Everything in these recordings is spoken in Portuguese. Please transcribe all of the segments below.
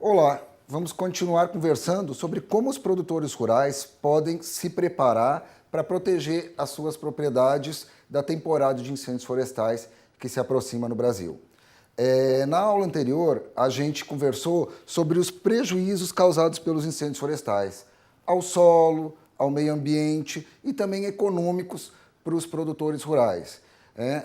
Olá, vamos continuar conversando sobre como os produtores rurais podem se preparar para proteger as suas propriedades da temporada de incêndios florestais que se aproxima no Brasil. Na aula anterior, a gente conversou sobre os prejuízos causados pelos incêndios florestais ao solo, ao meio ambiente e também econômicos para os produtores rurais.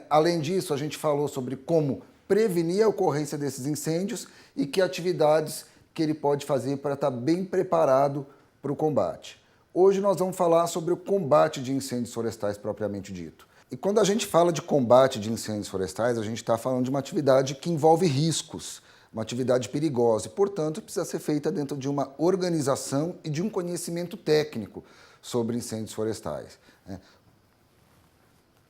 Além disso, a gente falou sobre como prevenir a ocorrência desses incêndios e que atividades que ele pode fazer para estar bem preparado para o combate. Hoje nós vamos falar sobre o combate de incêndios florestais propriamente dito. E quando a gente fala de combate de incêndios florestais, a gente está falando de uma atividade que envolve riscos, uma atividade perigosa e, portanto, precisa ser feita dentro de uma organização e de um conhecimento técnico sobre incêndios florestais.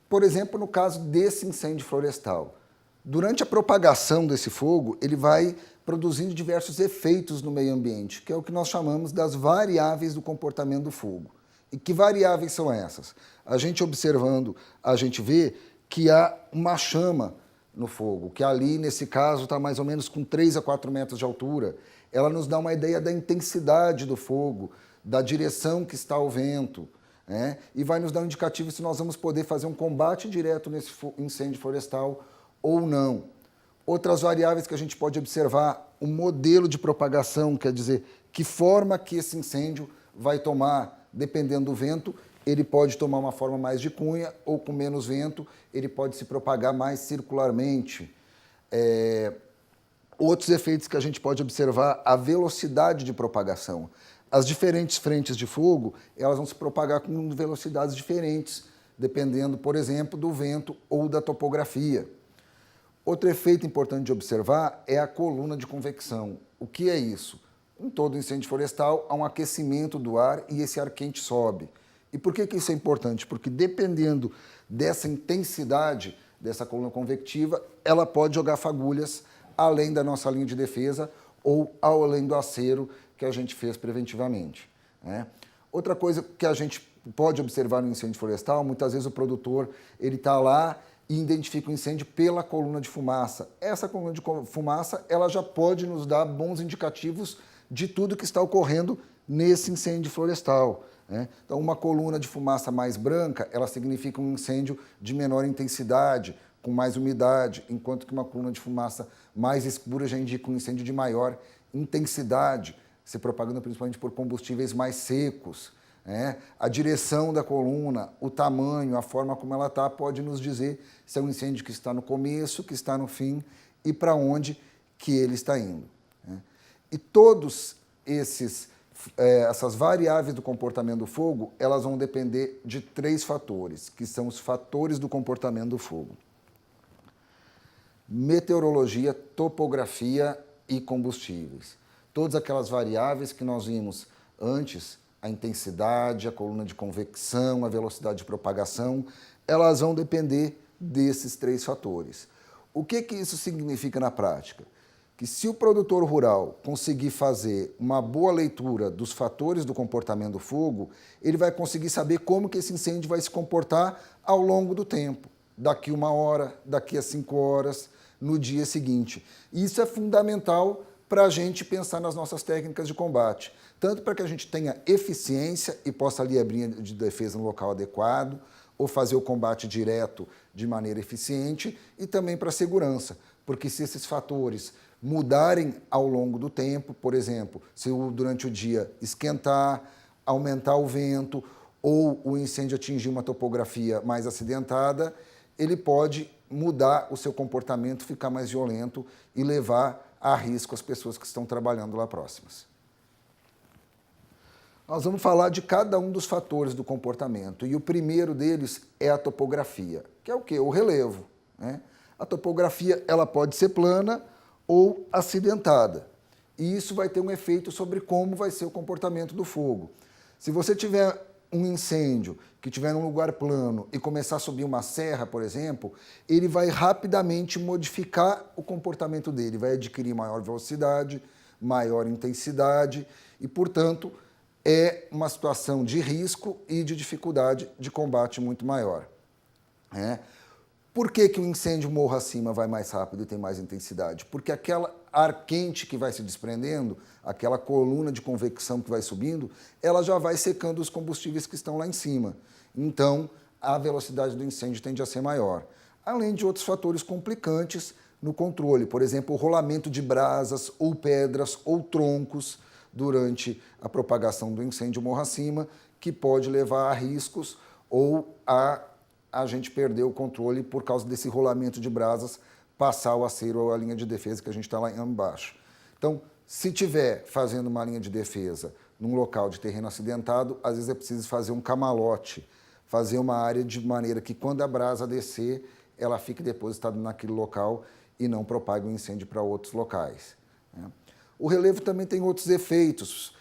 Por exemplo, no caso desse incêndio florestal, durante a propagação desse fogo, ele vai produzindo diversos efeitos no meio ambiente, que é o que nós chamamos das variáveis do comportamento do fogo. E que variáveis são essas? A gente observando, a gente vê que há uma chama no fogo, que ali, nesse caso, está mais ou menos com 3 a 4 metros de altura. Ela nos dá uma ideia da intensidade do fogo, da direção que está o vento, e vai nos dar um indicativo se nós vamos poder fazer um combate direto nesse incêndio florestal ou não. Outras variáveis que a gente pode observar, o modelo de propagação, quer dizer, que forma que esse incêndio vai tomar, dependendo do vento, ele pode tomar uma forma mais de cunha ou com menos vento, ele pode se propagar mais circularmente. Outros efeitos que a gente pode observar, a velocidade de propagação. As diferentes frentes de fogo, elas vão se propagar com velocidades diferentes, dependendo, por exemplo, do vento ou da topografia. Outro efeito importante de observar é a coluna de convecção. O que é isso? Em todo incêndio florestal há um aquecimento do ar e esse ar quente sobe. E por que isso é importante? Porque dependendo dessa intensidade dessa coluna convectiva, ela pode jogar fagulhas além da nossa linha de defesa ou além do acero que a gente fez preventivamente. Outra coisa que a gente pode observar no incêndio florestal, muitas vezes o produtor ele está lá e identifica o incêndio pela coluna de fumaça. Essa coluna de fumaça ela já pode nos dar bons indicativos de tudo que está ocorrendo nesse incêndio florestal. Então, uma coluna de fumaça mais branca, ela significa um incêndio de menor intensidade, com mais umidade, enquanto que uma coluna de fumaça mais escura já indica um incêndio de maior intensidade, se propagando principalmente por combustíveis mais secos. A direção da coluna, o tamanho, a forma como ela está, pode nos dizer se é um incêndio que está no começo, que está no fim e para onde que ele está indo. E todos essas variáveis do comportamento do fogo, elas vão depender de 3 fatores, que são os fatores do comportamento do fogo: meteorologia, topografia e combustíveis. Todas aquelas variáveis que nós vimos antes, a intensidade, a coluna de convecção, a velocidade de propagação, elas vão depender desses 3 fatores. O que isso significa na prática? Que se o produtor rural conseguir fazer uma boa leitura dos fatores do comportamento do fogo, ele vai conseguir saber como que esse incêndio vai se comportar ao longo do tempo, daqui 1 hora, daqui a 5 horas, no dia seguinte. E isso é fundamental para a gente pensar nas nossas técnicas de combate, tanto para que a gente tenha eficiência e possa ali abrir de defesa no local adequado, ou fazer o combate direto de maneira eficiente, e também para a segurança, porque se esses fatores mudarem ao longo do tempo, por exemplo, se durante o dia esquentar, aumentar o vento, ou o incêndio atingir uma topografia mais acidentada, ele pode mudar o seu comportamento, ficar mais violento e levar a risco as pessoas que estão trabalhando lá próximas. Nós vamos falar de cada um dos fatores do comportamento, e o primeiro deles é a topografia, que é o quê? O relevo. A topografia ela pode ser plana ou acidentada, e isso vai ter um efeito sobre como vai ser o comportamento do fogo. Se você tiver um incêndio que estiver num lugar plano e começar a subir uma serra, por exemplo, ele vai rapidamente modificar o comportamento dele, vai adquirir maior velocidade, maior intensidade e, portanto, é uma situação de risco e de dificuldade de combate muito maior. Por que que o incêndio morro acima vai mais rápido e tem mais intensidade? Porque aquela ar quente que vai se desprendendo, aquela coluna de convecção que vai subindo, ela já vai secando os combustíveis que estão lá em cima. Então, a velocidade do incêndio tende a ser maior. Além de outros fatores complicantes no controle, por exemplo, o rolamento de brasas ou pedras ou troncos durante a propagação do incêndio morro acima, que pode levar a riscos ou a gente perder o controle por causa desse rolamento de brasas, passar o aceiro ou a linha de defesa que a gente está lá embaixo. Então, se tiver fazendo uma linha de defesa num local de terreno acidentado, às vezes é preciso fazer um camalote, fazer uma área de maneira que quando a brasa descer, ela fique depositada naquele local e não propague o incêndio para outros locais. O relevo também tem outros efeitos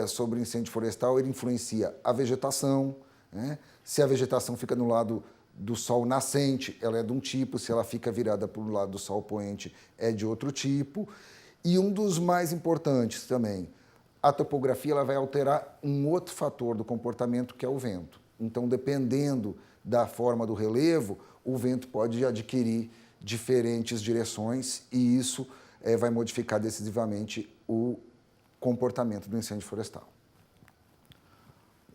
sobre o incêndio florestal, ele influencia a vegetação, né? Se a vegetação fica no lado do sol nascente, ela é de um tipo, se ela fica virada para o lado do sol poente, é de outro tipo. E um dos mais importantes também, a topografia ela vai alterar um outro fator do comportamento, que é o vento. Então, dependendo da forma do relevo, o vento pode adquirir diferentes direções e isso vai modificar decisivamente o comportamento do incêndio florestal.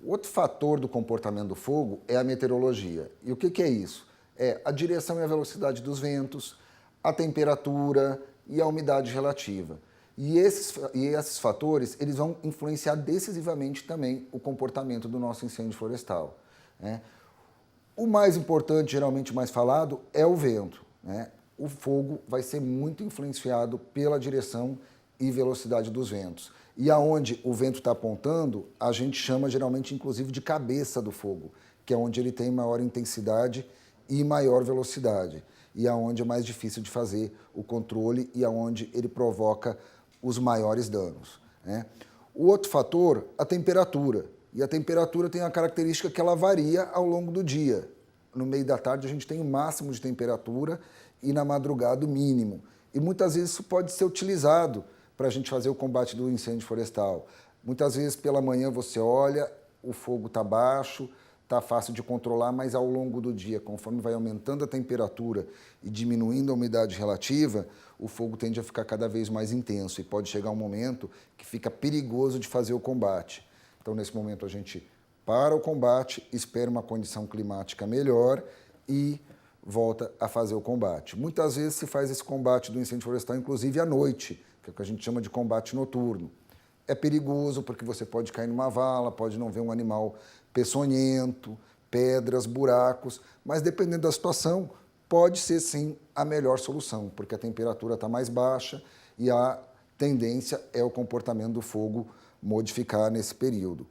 Outro fator do comportamento do fogo é a meteorologia. E o que é isso? É a direção e a velocidade dos ventos, a temperatura e a umidade relativa. E esses fatores eles vão influenciar decisivamente também o comportamento do nosso incêndio florestal, né? O mais importante, geralmente mais falado, é o vento, né? O fogo vai ser muito influenciado pela direção e velocidade dos ventos. E aonde o vento está apontando, a gente chama geralmente, inclusive, de cabeça do fogo, que é onde ele tem maior intensidade e maior velocidade, e aonde é mais difícil de fazer o controle e aonde ele provoca os maiores danos, né? O outro fator, a temperatura. E a temperatura tem a característica que ela varia ao longo do dia. No meio da tarde a gente tem o máximo de temperatura e na madrugada o mínimo. E muitas vezes isso pode ser utilizado para a gente fazer o combate do incêndio florestal. Muitas vezes pela manhã você olha, o fogo está baixo, está fácil de controlar, mas ao longo do dia, conforme vai aumentando a temperatura e diminuindo a umidade relativa, o fogo tende a ficar cada vez mais intenso e pode chegar um momento que fica perigoso de fazer o combate. Então, nesse momento, a gente para o combate, espera uma condição climática melhor e volta a fazer o combate. Muitas vezes se faz esse combate do incêndio florestal, inclusive à noite, que é o que a gente chama de combate noturno. É perigoso porque você pode cair numa vala, pode não ver um animal peçonhento, pedras, buracos, mas dependendo da situação, pode ser sim a melhor solução, porque a temperatura está mais baixa e a tendência é o comportamento do fogo modificar nesse período.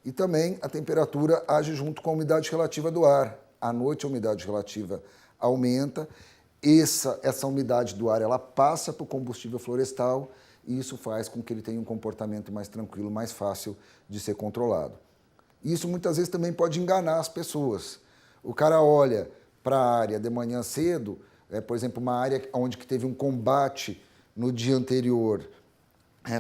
E também a temperatura age junto com a umidade relativa do ar. À noite a umidade relativa aumenta, essa umidade do ar ela passa para o combustível florestal e isso faz com que ele tenha um comportamento mais tranquilo, mais fácil de ser controlado. Isso muitas vezes também pode enganar as pessoas. O cara olha para a área de manhã cedo, por exemplo, uma área onde que teve um combate no dia anterior,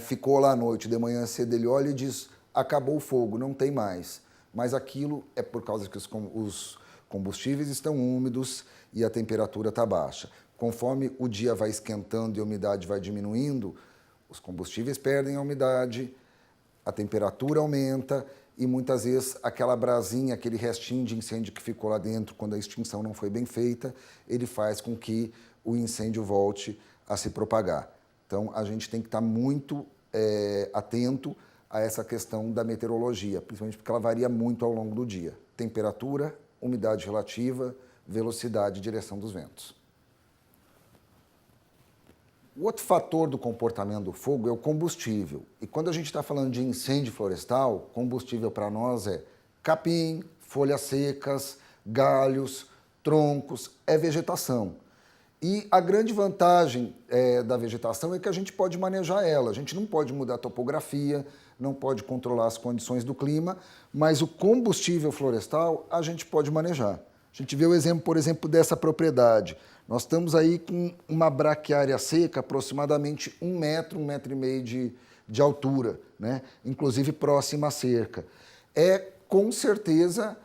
ficou lá à noite, de manhã cedo ele olha e diz, acabou o fogo, não tem mais. Mas aquilo é por causa que os combustíveis estão úmidos e a temperatura está baixa. Conforme o dia vai esquentando e a umidade vai diminuindo, os combustíveis perdem a umidade, a temperatura aumenta e muitas vezes aquela brasinha, aquele restinho de incêndio que ficou lá dentro quando a extinção não foi bem feita, ele faz com que o incêndio volte a se propagar. Então a gente tem que estar muito atento a essa questão da meteorologia, principalmente porque ela varia muito ao longo do dia. Temperatura, umidade relativa, velocidade e direção dos ventos. O outro fator do comportamento do fogo é o combustível. E quando a gente está falando de incêndio florestal, combustível para nós é capim, folhas secas, galhos, troncos, é vegetação. E a grande vantagem da vegetação é que a gente pode manejar ela. A gente não pode mudar a topografia, não pode controlar as condições do clima, mas o combustível florestal a gente pode manejar. A gente vê o exemplo, por exemplo, dessa propriedade. Nós estamos aí com uma braquiária seca, aproximadamente 1 metro, 1,5 metro de altura, né? Inclusive próxima à cerca. É, com certeza,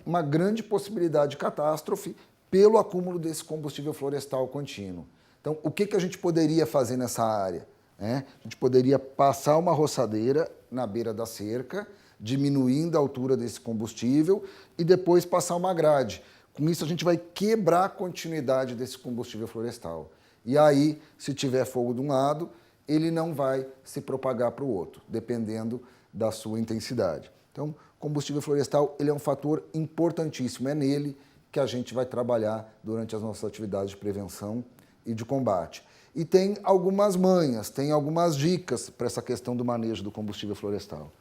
uma grande possibilidade de catástrofe pelo acúmulo desse combustível florestal contínuo. Então, o que a gente poderia fazer nessa área? A gente poderia passar uma roçadeira na beira da cerca, diminuindo a altura desse combustível e depois passar uma grade. Com isso, a gente vai quebrar a continuidade desse combustível florestal. E aí, se tiver fogo de um lado, ele não vai se propagar para o outro, dependendo da sua intensidade. Então, combustível florestal ele é um fator importantíssimo. É nele que a gente vai trabalhar durante as nossas atividades de prevenção e de combate. E tem algumas manhas, tem algumas dicas para essa questão do manejo do combustível florestal.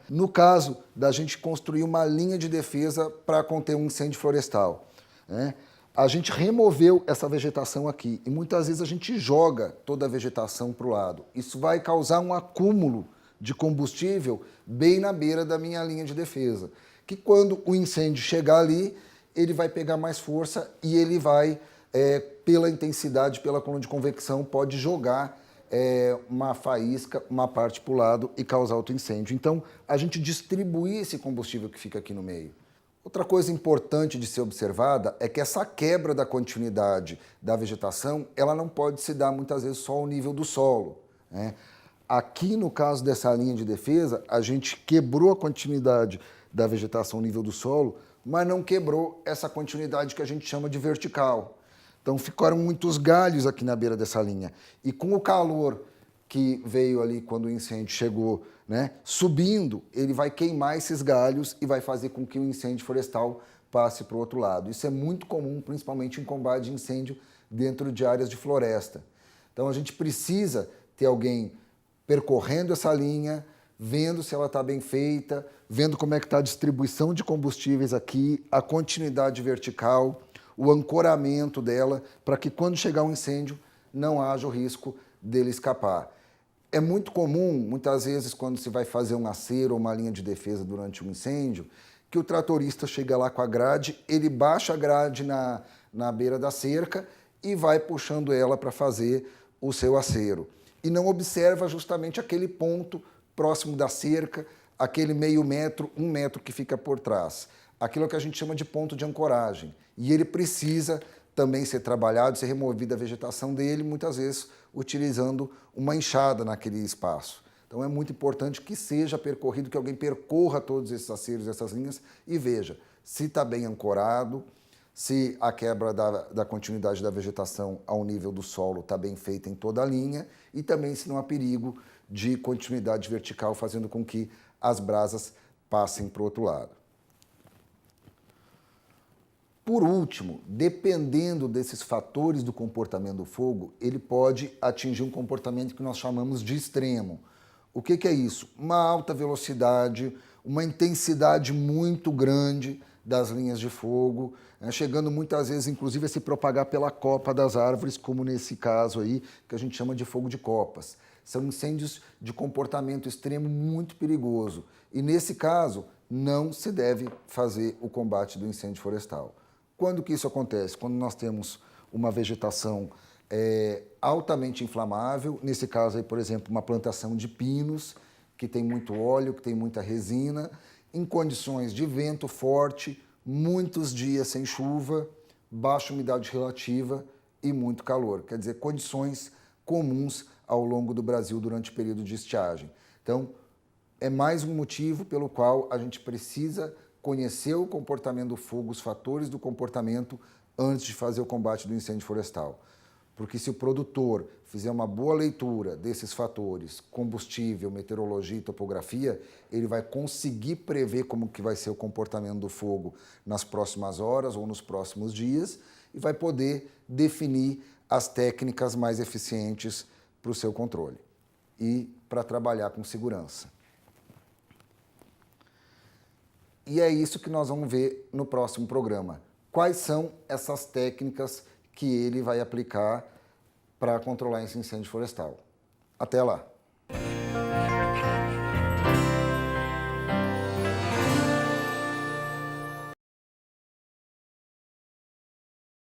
No caso da gente construir uma linha de defesa para conter um incêndio florestal, a gente removeu essa vegetação aqui e muitas vezes a gente joga toda a vegetação para o lado. Isso vai causar um acúmulo de combustível bem na beira da minha linha de defesa, que quando o incêndio chegar ali, ele vai pegar mais força e ele vai, pela intensidade, pela coluna de convecção, pode jogar uma faísca, uma parte para o lado e causar outro incêndio. Então, a gente distribuir esse combustível que fica aqui no meio. Outra coisa importante de ser observada é que essa quebra da continuidade da vegetação, ela não pode se dar muitas vezes só ao nível do solo. Aqui, no caso dessa linha de defesa, a gente quebrou a continuidade da vegetação ao nível do solo, mas não quebrou essa continuidade que a gente chama de vertical. Então ficaram muitos galhos aqui na beira dessa linha. E com o calor que veio ali quando o incêndio chegou, subindo, ele vai queimar esses galhos e vai fazer com que o incêndio florestal passe para o outro lado. Isso é muito comum, principalmente em combate de incêndio dentro de áreas de floresta. Então a gente precisa ter alguém percorrendo essa linha, vendo se ela está bem feita, vendo como é que está a distribuição de combustíveis aqui, a continuidade vertical, o ancoramento dela, para que quando chegar um incêndio não haja o risco dele escapar. É muito comum, muitas vezes, quando se vai fazer um acero ou uma linha de defesa durante um incêndio, que o tratorista chega lá com a grade, ele baixa a grade na beira da cerca e vai puxando ela para fazer o seu acero. E não observa justamente aquele ponto próximo da cerca, aquele meio metro, 1 metro que fica por trás. Aquilo que a gente chama de ponto de ancoragem. E ele precisa também ser trabalhado, ser removida a vegetação dele, muitas vezes utilizando uma enxada naquele espaço. Então é muito importante que seja percorrido, que alguém percorra todos esses aceros, essas linhas e veja se está bem ancorado, se a quebra da continuidade da vegetação ao nível do solo está bem feita em toda a linha e também se não há perigo de continuidade vertical, fazendo com que as brasas passem para o outro lado. Por último, dependendo desses fatores do comportamento do fogo, ele pode atingir um comportamento que nós chamamos de extremo. O que é isso? Uma alta velocidade, uma intensidade muito grande das linhas de fogo, chegando muitas vezes, inclusive, a se propagar pela copa das árvores, como nesse caso aí, que a gente chama de fogo de copas. São incêndios de comportamento extremo muito perigoso. E, nesse caso, não se deve fazer o combate do incêndio florestal. Quando que isso acontece? Quando nós temos uma vegetação altamente inflamável, nesse caso aí, por exemplo, uma plantação de pinos, que tem muito óleo, que tem muita resina, em condições de vento forte, muitos dias sem chuva, baixa umidade relativa e muito calor. Quer dizer, condições comuns ao longo do Brasil durante o período de estiagem. Então, é mais um motivo pelo qual a gente precisa conhecer o comportamento do fogo, os fatores do comportamento, antes de fazer o combate do incêndio florestal. Porque se o produtor fizer uma boa leitura desses fatores, combustível, meteorologia e topografia, ele vai conseguir prever como que vai ser o comportamento do fogo nas próximas horas ou nos próximos dias e vai poder definir as técnicas mais eficientes para o seu controle e para trabalhar com segurança. E é isso que nós vamos ver no próximo programa. Quais são essas técnicas que ele vai aplicar para controlar esse incêndio florestal? Até lá!